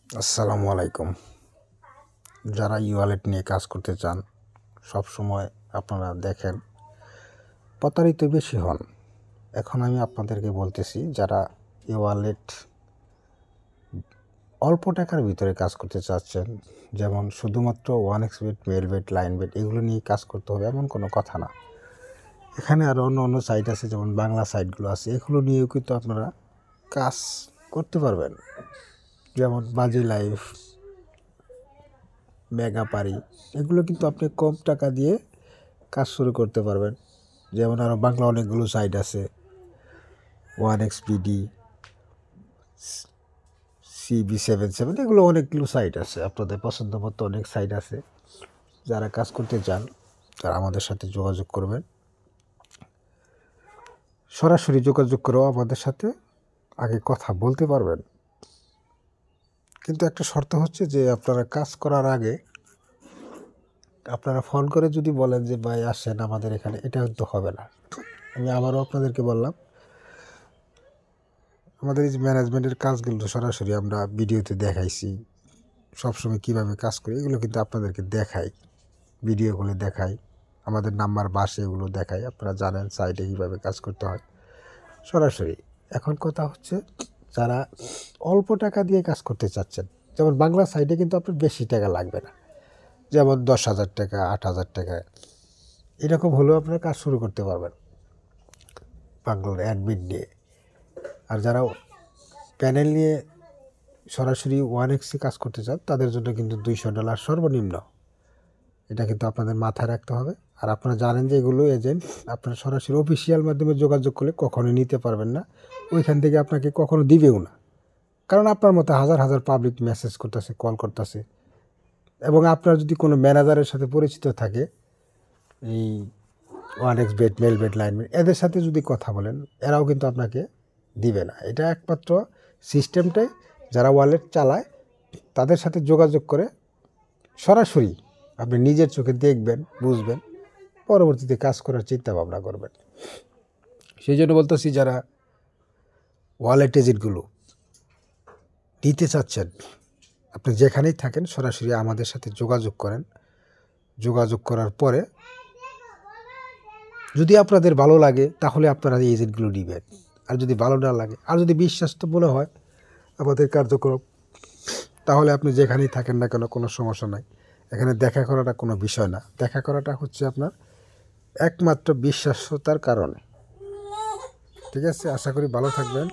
আসসালামু আলাইকুম। যারা ওয়ালেট নিয়ে কাজ করতে চান, সব সময় আপনারা দেখেন প্রতারিত বেশি হন। এখন আমি আপনাদেরকে বলতেছি, যারা ওয়ালেট অল্প টাকার ভিতরে কাজ করতে চাচ্ছেন, যেমন শুধুমাত্র 1xBet, মেলবেট, লাইনবেট এগুলো নিয়ে কাজ করতে হবে এমন কোনো কথা না। এখানে আরও অন্য সাইট আছে, যেমন বাংলা সাইটগুলো আছে, এগুলো নিয়েও কিন্তু আপনারা কাজ করতে পারবেন। যেমন বাজি লাইফ, মেগা পারি, এগুলো কিন্তু আপনি কম টাকা দিয়ে কাজ শুরু করতে পারবেন। যেমন আরও বাংলা অনেকগুলো সাইট আছে, 1xBD, CB77, এগুলো অনেকগুলো সাইট আছে। আপনাদের পছন্দ মতো অনেক সাইট আছে। যারা কাজ করতে চান তারা আমাদের সাথে যোগাযোগ করবেন। সরাসরি যোগাযোগ করেও আমাদের সাথে আগে কথা বলতে পারবেন, কিন্তু একটা শর্ত হচ্ছে যে আপনারা কাজ করার আগে আপনারা ফোন করে যদি বলেন যে ভাই আসেন আমাদের এখানে, এটা কিন্তু হবে না। আমি আবারও আপনাদেরকে বললাম, আমাদের এই যে ম্যানেজমেন্টের কাজগুলো সরাসরি আমরা ভিডিওতে দেখাইছি, সবসময় কীভাবে কাজ করি এগুলো কিন্তু আপনাদেরকে দেখাই, ভিডিওগুলো দেখাই, আমাদের নাম্বার বাসে এগুলো দেখাই। আপনারা জানেন সাইটে কীভাবে কাজ করতে হয় সরাসরি। এখন কথা হচ্ছে, যারা অল্প টাকা দিয়ে কাজ করতে চাচ্ছেন, যেমন বাংলা সাইটে কিন্তু আপনার বেশি টাকা লাগবে না, যেমন 10,000 টাকা, 8,000 টাকা এরকম হলেও আপনারা কাজ শুরু করতে পারবেন বাংলার অ্যাডমিন নিয়ে। আর যারা প্যানেল নিয়ে সরাসরি 1xে কাজ করতে চান, তাদের জন্য কিন্তু $200 সর্বনিম্ন। এটা কিন্তু আপনাদের মাথায় রাখতে হবে। আর আপনারা জানেন যে এগুলো এজেন্ট, আপনারা সরাসরি অফিসিয়াল মাধ্যমে যোগাযোগ করলে কখনোই নিতে পারবেন না, ওইখান থেকে আপনাকে কখনো দিবেও না। কারণ আপনার মতো হাজার হাজার পাবলিক মেসেজ করতেছে, কল করতেছে। এবং আপনার যদি কোনো ম্যানেজারের সাথে পরিচিত থাকে, এই 1xBet, মেলবেট, লাইনবেট এদের সাথে যদি কথা বলেন, এরাও কিন্তু আপনাকে দিবে না। এটা একমাত্র সিস্টেমটাই যারা ওয়ালেট চালায় তাদের সাথে যোগাযোগ করে সরাসরি আপনি নিজের চোখে দেখবেন, বুঝবেন, পরবর্তীতে কাজ করার চিন্তা ভাবনা করবেন। সেই জন্য বলতেছি, যারা ওয়ালেট এজেন্টগুলো দিতে চাচ্ছেন, আপনি যেখানেই থাকেন সরাসরি আমাদের সাথে যোগাযোগ করেন। যোগাযোগ করার পরে যদি আপনাদের ভালো লাগে তাহলে আপনারা এই এজেন্টগুলো নেবেন, আর যদি ভালো না লাগে, আর যদি বিশ্বাস্ত মনে হয় আমাদের কার্যক্রম, তাহলে আপনি যেখানেই থাকেন না কেন কোনো সমস্যা নাই। এখানে দেখা করাটা কোনো বিষয় না, দেখা করাটা হচ্ছে আপনার একমাত্র বিশ্বাসতার কারণে। ঠিক আছে, আশা করি ভালো থাকবেন।